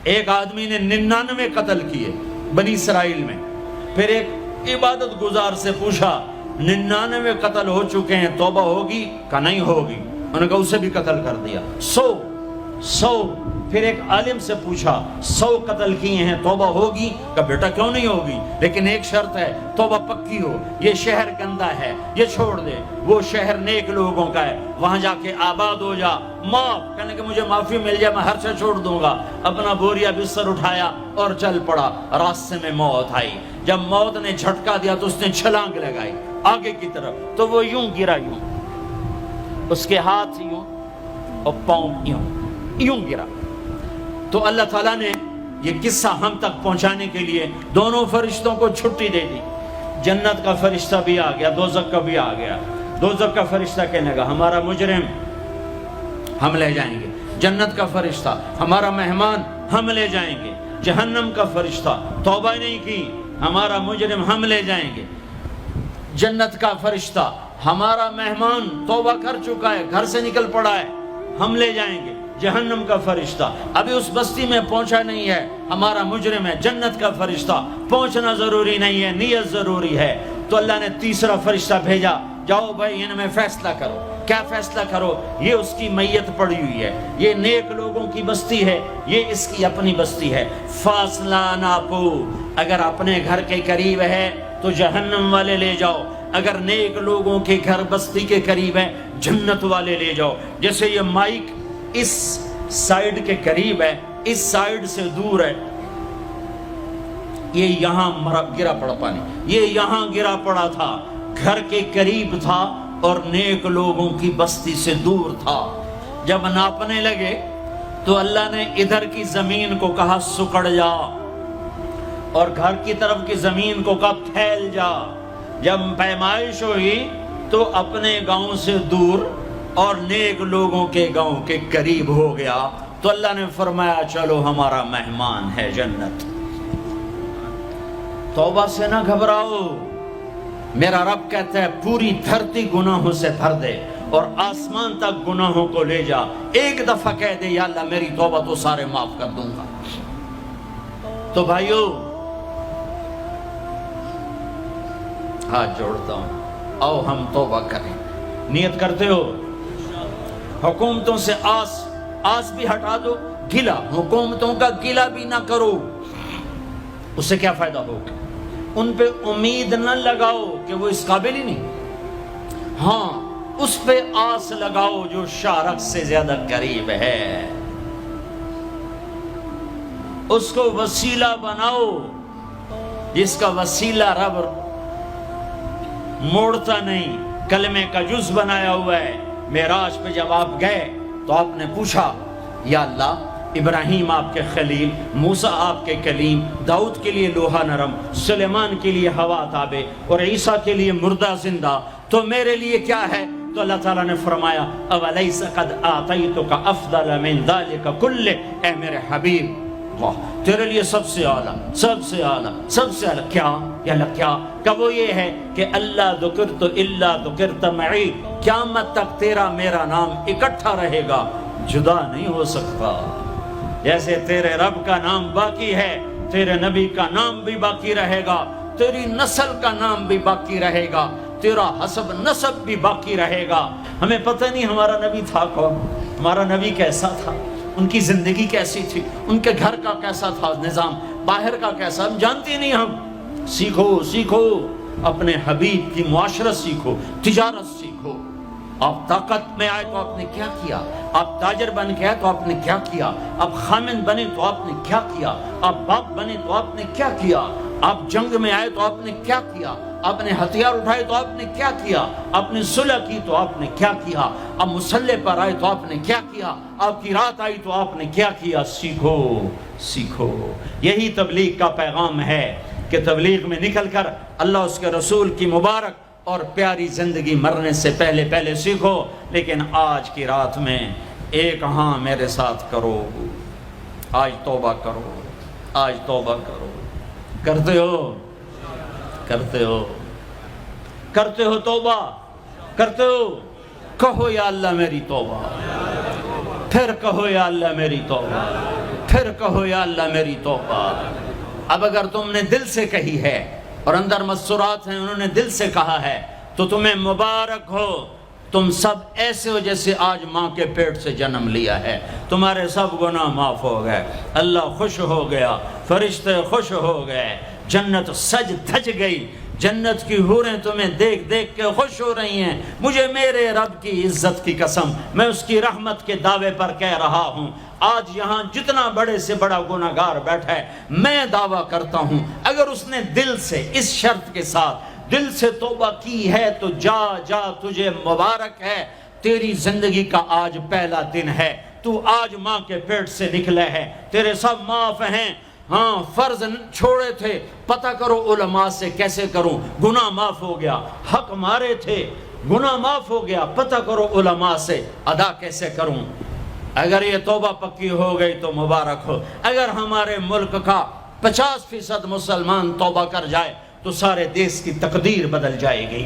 ایک آدمی نے 99 قتل کیے بنی اسرائیل میں. پھر ایک عبادت گزار سے پوچھا 99 قتل ہو چکے ہیں، توبہ ہوگی؟ کہ نہیں ہوگی. انہوں نے کہا اسے بھی قتل کر دیا. 100. پھر ایک عالم سے پوچھا 100 قتل کیے ہیں، توبہ ہوگی؟ کہ بیٹا کیوں نہیں ہوگی، لیکن ایک شرط ہے، توبہ پکی ہو. یہ شہر گندا ہے، یہ چھوڑ دے. وہ شہر نیک لوگوں کا ہے، وہاں جا کے آباد ہو جا. معاف کہنے کہ مجھے معافی مل جائے میں ہر سے چھوڑ دوں گا. اپنا بوریا بستر اٹھایا اور چل پڑا. راستے میں موت آئی. جب موت نے جھٹکا دیا تو اس نے چھلانگ لگائی آگے کی طرف، تو وہ یوں گرا، یوں اس کے ہاتھ یوں اور پاؤں یوں گرا. تو اللہ تعالیٰ نے یہ قصہ ہم تک پہنچانے کے لیے دونوں فرشتوں کو چھٹی دے دی. جنت کا فرشتہ بھی آ گیا، دوزخ کا بھی آ گیا. دوزخ کا فرشتہ کہنے لگا ہمارا مجرم ہم لے جائیں گے. جنت کا فرشتہ ہمارا مہمان ہم لے جائیں گے. جہنم کا فرشتہ توبہ نہیں کی ہمارا مجرم ہم لے جائیں گے. جنت کا فرشتہ ہمارا مہمان توبہ کر چکا ہے، گھر سے نکل پڑا ہے، ہم لے جائیں گے. جہنم کا فرشتہ ابھی اس بستی میں پہنچا نہیں ہے، ہمارا مجرم ہے. جنت کا فرشتہ پہنچنا ضروری نہیں ہے، نیت ضروری ہے. تو اللہ نے تیسرا فرشتہ بھیجا، جاؤ بھائی ان میں فیصلہ کرو. کیا فیصلہ کرو؟ یہ اس کی میت پڑی ہوئی ہے، یہ نیک لوگوں کی بستی ہے، یہ اس کی اپنی بستی ہے. فاصلہ ناپو، اگر اپنے گھر کے قریب ہے تو جہنم والے لے جاؤ، اگر نیک لوگوں کے گھر بستی کے قریب ہے جنت والے لے جاؤ. جیسے یہ مائک اس سائیڈ کے قریب ہے، اس سائیڈ سے دور ہے. یہ یہاں گرا پڑا پانی، یہ یہاں گرا پڑا تھا، گھر کے قریب تھا اور نیک لوگوں کی بستی سے دور تھا. جب ناپنے لگے تو اللہ نے ادھر کی زمین کو کہا سکڑ جا، اور گھر کی طرف کی زمین کو کہا پھیل جا. جب پیمائش ہوئی تو اپنے گاؤں سے دور اور نیک لوگوں کے گاؤں کے قریب ہو گیا. تو اللہ نے فرمایا چلو ہمارا مہمان ہے جنت. توبہ سے نہ گھبراؤ، میرا رب کہتا ہے پوری دھرتی گناہوں سے بھر دے اور آسمان تک گناہوں کو لے جا. ایک دفعہ کہہ دے یا اللہ میری توبہ تو سارے معاف کر دوں گا. تو بھائیو ہاتھ جوڑتا ہوں، آؤ ہم توبہ کریں. نیت کرتے ہو؟ حکومتوں سے آس بھی ہٹا دو، گلا حکومتوں کا گلا بھی نہ کرو. اس سے کیا فائدہ ہوگا؟ ان پہ امید نہ لگاؤ کہ وہ اس قابل ہی نہیں. ہاں اس پہ آس لگاؤ جو شارق سے زیادہ قریب ہے. اس کو وسیلہ بناؤ جس کا وسیلہ رب موڑتا نہیں، کلمے کا جز بنایا ہوا ہے. معراج پہ جب آپ گئے تو آپ نے پوچھا یا اللہ ابراہیم آپ کے خلیل، موسیٰ آپ کے کلیم، داؤد کے لیے لوہا نرم، سلیمان کے لیے ہوا تابع اور عیسیٰ کے لیے مردہ زندہ، تو میرے لیے کیا ہے؟ تو اللہ تعالیٰ نے فرمایا اولیس قد آتیتک افضل من ذلک کلہ، اے میرے حبیب واہ تیرے لیے سب سے اعلیٰ، سب سے اعلیٰ، سب سے اعلیٰ کیا؟ یا اللہ کیا؟ کہ وہ یہ ہے کہ اللہ ذکرت الا ذکرت معی، قیامت تک تیرا میرا نام اکٹھا رہے گا، جدا نہیں ہو سکتا. جیسے تیرے رب کا نام باقی ہے، تیرے نبی کا نام بھی باقی رہے گا، تیری نسل کا نام بھی باقی رہے گا، تیرا حسب نسب بھی باقی رہے گا. ہمیں پتہ نہیں ہمارا نبی تھا کون، ہمارا نبی کیسا تھا، ان کی زندگی کیسی تھی، ان کے گھر کا کیسا تھا نظام، باہر کا کیسا، ہم جانتے نہیں. ہم سیکھو اپنے حبیب کی معاشرت سیکھو، تجارت سیکھو. آپ طاقت میں آئے تو آپ نے کیا کیا، آپ تاجر بن کے آئے تو آپ نے کیا کیا، آپ خامن بنے تو آپ نے کیا کیا، آپ باپ بنے تو آپ نے کیا کیا، آپ جنگ میں آئے تو آپ نے کیا کیا، آپ نے ہتھیار اٹھائے تو آپ نے کیا کیا، آپ نے صلح کی تو آپ نے کیا کیا، آپ مسلح پر آئے تو آپ نے کیا کیا، آپ کی رات آئی تو آپ نے کیا کیا. سیکھو. یہی تبلیغ کا پیغام ہے کہ تبلیغ میں نکل کر اللہ اس کے رسول کی مبارک اور پیاری زندگی مرنے سے پہلے سیکھو. لیکن آج کی رات میں ایک ہاں میرے ساتھ کرو، آج توبہ کرو، آج توبہ کرو. کرتے ہو توبہ، کرتے ہو؟ کہو یا اللہ میری توبہ، پھر کہو یا اللہ میری توبہ، پھر کہو یا اللہ میری توبہ۔ اب اگر تم نے دل سے کہی ہے اور اندر مسرات ہیں انہوں نے دل سے کہا ہے تو تمہیں مبارک ہو، تم سب ایسے ہو جیسے آج ماں کے پیٹ سے جنم لیا ہے، تمہارے سب گناہ معاف ہو گئے، اللہ خوش ہو گیا، فرشتے خوش ہو گئے، جنت سج دھج گئی، جنت کی حوریں تمہیں دیکھ دیکھ کے خوش ہو رہی ہیں۔ مجھے میرے رب کی عزت کی قسم، میں اس کی رحمت کے دعوے پر کہہ رہا ہوں، آج یہاں جتنا بڑے سے بڑا گناہگار بیٹھا ہے، میں دعویٰ کرتا ہوں اگر اس نے دل سے اس شرط کے ساتھ دل سے توبہ کی ہے تو جا جا تجھے مبارک ہے، تیری زندگی کا آج پہلا دن ہے، تو آج ماں کے پیٹ سے نکلے ہے، تیرے سب معاف ہیں۔ ہاں فرض چھوڑے تھے، پتہ کرو علماء سے کیسے کروں، گناہ معاف ہو گیا، حق مارے تھے گناہ معاف ہو گیا، پتہ کرو علماء سے ادا کیسے کروں۔ اگر یہ توبہ پکی ہو گئی تو مبارک ہو۔ اگر ہمارے ملک کا 50% مسلمان توبہ کر جائے تو سارے دیش کی تقدیر بدل جائے گی۔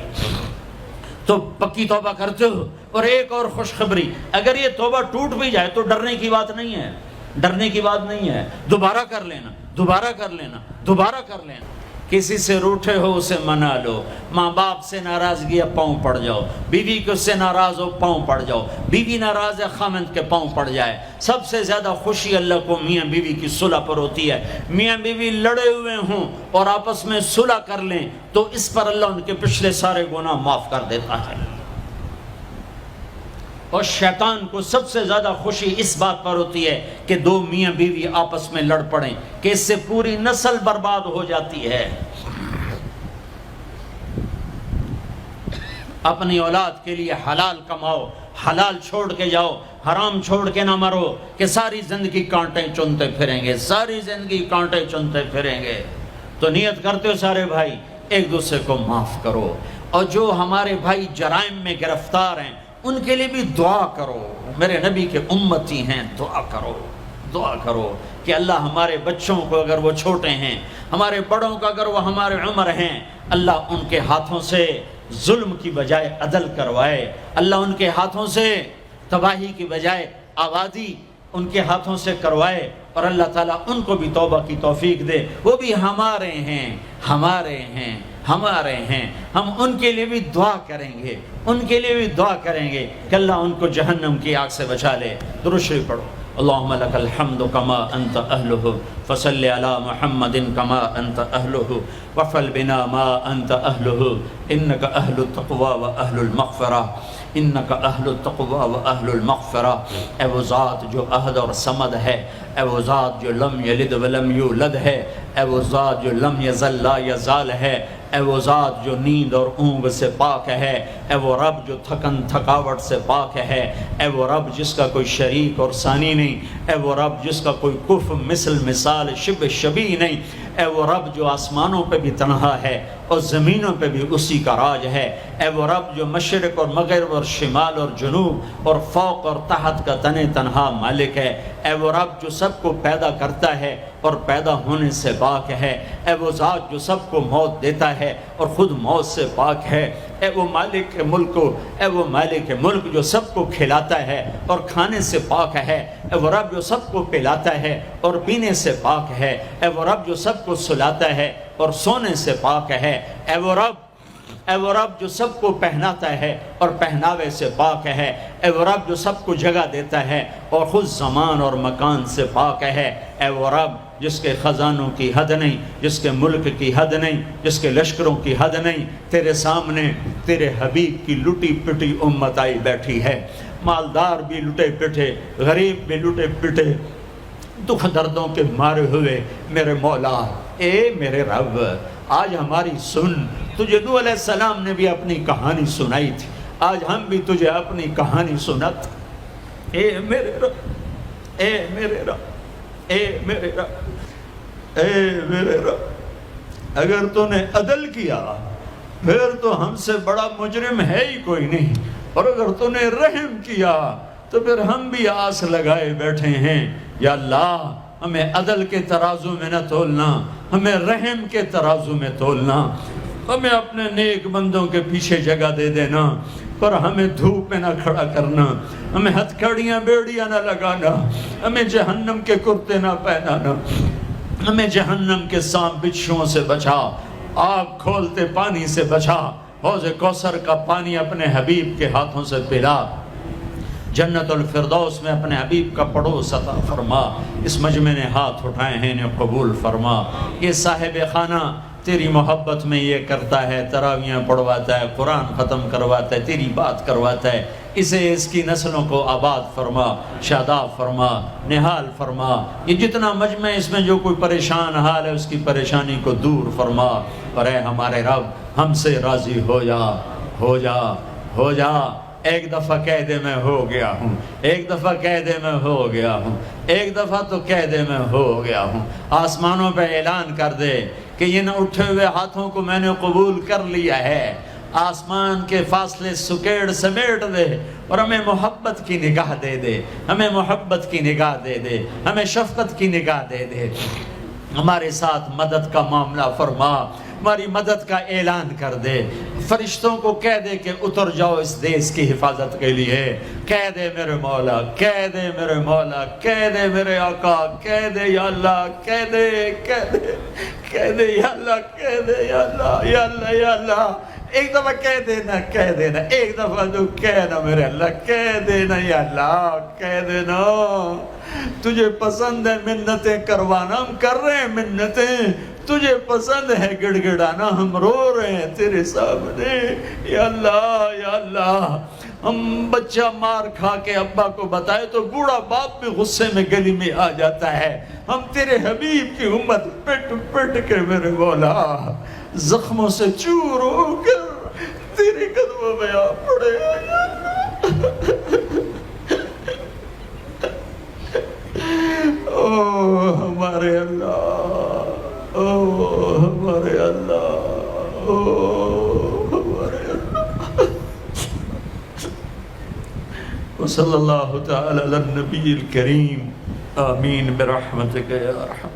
تو پکی توبہ کرتے ہو۔ اور ایک اور خوشخبری، اگر یہ توبہ ٹوٹ بھی جائے تو ڈرنے کی بات نہیں ہے، ڈرنے کی بات نہیں ہے، دوبارہ کر لینا، دوبارہ کر لینا، دوبارہ کر لینا۔ کسی سے روٹھے ہو اسے منا لو، ماں باپ سے ناراضگی ہے پاؤں پڑ جاؤ، بیوی کو سے ناراض ہو پاؤں پڑ جاؤ، بیوی ناراض ہے خامند کے پاؤں پڑ جائے۔ سب سے زیادہ خوشی اللہ کو میاں بیوی کی صلح پر ہوتی ہے۔ میاں بیوی لڑے ہوئے ہوں اور آپس میں صلح کر لیں تو اس پر اللہ ان کے پچھلے سارے گناہ معاف کر دیتا ہے۔ اور شیطان کو سب سے زیادہ خوشی اس بات پر ہوتی ہے کہ دو میاں بیوی آپس میں لڑ پڑیں، کہ اس سے پوری نسل برباد ہو جاتی ہے۔ اپنی اولاد کے لیے حلال کماؤ، حلال چھوڑ کے جاؤ، حرام چھوڑ کے نہ مرو کہ ساری زندگی کانٹے چنتے پھریں گے، ساری زندگی کانٹے چنتے پھریں گے۔ تو نیت کرتے ہو سارے بھائی ایک دوسرے کو معاف کرو، اور جو ہمارے بھائی جرائم میں گرفتار ہیں ان کے لیے بھی دعا کرو، میرے نبی کے امتی ہیں، دعا کرو، دعا کرو کہ اللہ ہمارے بچوں کو اگر وہ چھوٹے ہیں، ہمارے بڑوں کا اگر وہ ہمارے عمر ہیں، اللہ ان کے ہاتھوں سے ظلم کی بجائے عدل کروائے، اللہ ان کے ہاتھوں سے تباہی کی بجائے آبادی ان کے ہاتھوں سے کروائے، اور اللہ تعالیٰ ان کو بھی توبہ کی توفیق دے۔ وہ بھی ہمارے ہیں، ہمارے ہیں، ہمارے ہیں، ہم ان کے لیے بھی دعا کریں گے، ان کے لیے بھی دعا کریں گے کہ اللہ ان کو جہنم کی آگ سے بچا لے۔ درود شریف پڑھو۔ اللہم لک الحمد کما انت اہلہ فصل علی محمد کما انت اہلہ وفعل بنا ما انت اہلہ انک اہل التقوی و اہل المغفرہ، انک اہل التقوی و اہل المغفرہ۔ اے وہ ذات جو احد اور صمد ہے، اے وہ ذات جو لم یلد ولم یولد ہے، اے وہ ذات جو لم یزل لا یزال ہے، اے وہ ذات جو نیند اور اونگ سے پاک ہے، اے وہ رب جو تھکن تھکاوٹ سے پاک ہے، اے وہ رب جس کا کوئی شریک اور ثانی نہیں، اے وہ رب جس کا کوئی کف مثل مثال شبہ شبیہ نہیں، اے وہ رب جو آسمانوں پہ بھی تنہا ہے اور زمینوں پہ بھی اسی کا راج ہے، اے وہ رب جو مشرق اور مغرب اور شمال اور جنوب اور فوق اور تحت کا تنہا مالک ہے، اے وہ رب جو سب کو پیدا کرتا ہے اور پیدا ہونے سے پاک ہے، اے وہ ذات جو سب کو موت دیتا ہے اور خود موت سے پاک ہے، اے وہ مالک ملک، اے وہ مالک ملک جو سب کو کھلاتا ہے اور کھانے سے پاک ہے، اے وہ رب جو سب کو پلاتا ہے اور پینے سے پاک ہے، اے وہ رب جو سب کو سلاتا ہے اور سونے سے پاک ہے، اے وہ رب جو سب کو پہناتا ہے اور پہناوے سے پاک ہے، اے وہ رب جو سب کو جگہ دیتا ہے اور خود زمان اور مکان سے پاک ہے، اے وہ رب جس کے خزانوں کی حد نہیں، جس کے ملک کی حد نہیں، جس کے لشکروں کی حد نہیں، تیرے سامنے تیرے حبیب کی لٹی پٹی امت آئی بیٹھی ہے، مالدار بھی لٹے پٹے، غریب بھی لٹے پٹے، دکھ دردوں کے مارے ہوئے میرے مولا، اے میرے رب آج ہماری سن۔ تجھے نوح علیہ السلام نے بھی اپنی کہانی سنائی تھی، آج ہم بھی تجھے اپنی کہانی سنت۔ اے میرے رب، اے میرے رب، اے میرے رب، اے میرے رب، اگر تو نے عدل کیا پھر تو ہم سے بڑا مجرم ہے ہی کوئی نہیں، اور اگر تو نے رحم کیا تو پھر ہم بھی آس لگائے بیٹھے ہیں۔ یا اللہ ہمیں عدل کے ترازو میں نہ تولنا، ہمیں رحم کے ترازو میں تولنا، ہمیں اپنے نیک بندوں کے پیچھے جگہ دے دینا۔ پر ہمیں دھوپ میں نہ کھڑا کرنا، ہمیں ہتھکڑیاں بیڑیاں نہ لگانا، ہمیں جہنم کے کرتے نہ پہنانا، ہمیں جہنم کے سانپ بچھوؤں سے بچا، آگ کھولتے پانی سے بچا، حوض کوثر کا پانی اپنے حبیب کے ہاتھوں سے پلا، جنت الفردوس میں اپنے حبیب کا پڑوس عطا فرما، اس مجمع نے ہاتھ اٹھائے ہیں انہیں قبول فرما۔ یہ صاحب خانہ تیری محبت میں یہ کرتا ہے، تراویاں پڑھواتا ہے، قرآن ختم کرواتا ہے، تیری بات کرواتا ہے، اسے اس کی نسلوں کو آباد فرما، شاداب فرما، نہال فرما۔ یہ جتنا مجمع اس میں جو کوئی پریشان حال ہے اس کی پریشانی کو دور فرما، اور اے ہمارے رب ہم سے راضی ہو جا، ہو جا، ہو جا۔ ایک دفعہ کہہ دے میں ہو گیا ہوں، ایک دفعہ کہہ دے میں ہو گیا ہوں، ایک دفعہ تو کہہ دے میں ہو گیا ہوں۔ آسمانوں پہ اعلان کر دے کہ یہ نہ اٹھے ہوئے ہاتھوں کو میں نے قبول کر لیا ہے۔ آسمان کے فاصلے سکیڑ سمیٹ دے اور ہمیں محبت کی نگاہ دے دے، ہمیں محبت کی نگاہ دے دے، ہمیں شفقت کی نگاہ دے دے۔ ہمارے ساتھ مدد کا معاملہ فرما، ہماری مدد کا اعلان کر دے، فرشتوں کو کہہ دے کہ اتر جاؤ اس دیس کی حفاظت کے لیے، کہہ دے میرے مولا، کہہ دے میرے مولا، کہہ دے میرے آقا، کہہ دے یا اللہ، کہہ دے، کہہ دے، کہہ دے یا اللہ، کہہ دے یا اللہ، یا اللہ، یا اللہ۔ ایک دفعہ کہہ دینا، کہہ دینا، ایک دفعہ تو کہنا میرے اللہ، کہہ دینا یا اللہ، کہہ دینا۔ تجھے پسند ہے منتیں کروانا، ہم کر رہے ہیں منتیں، تجھے پسند ہے گڑ گڑانا، ہم رو رہے ہیں تیرے سامنے یا اللہ، یا اللہ۔ ہم بچہ مار کھا کے ابا کو بتائے تو بوڑھا باپ بھی غصے میں گلی میں آ جاتا ہے، ہم تیرے حبیب کی امت پٹ پٹ کے میرے مولا زخموں سے چور ہو کر تیرے قدموں میں آ پڑے او ہمارے اللہ، او ہمارے اللہ، او ہمارے اللہ۔ وصلی اللہ تعالی علی النبی الکریم، آمین برحمتک یا ارحم۔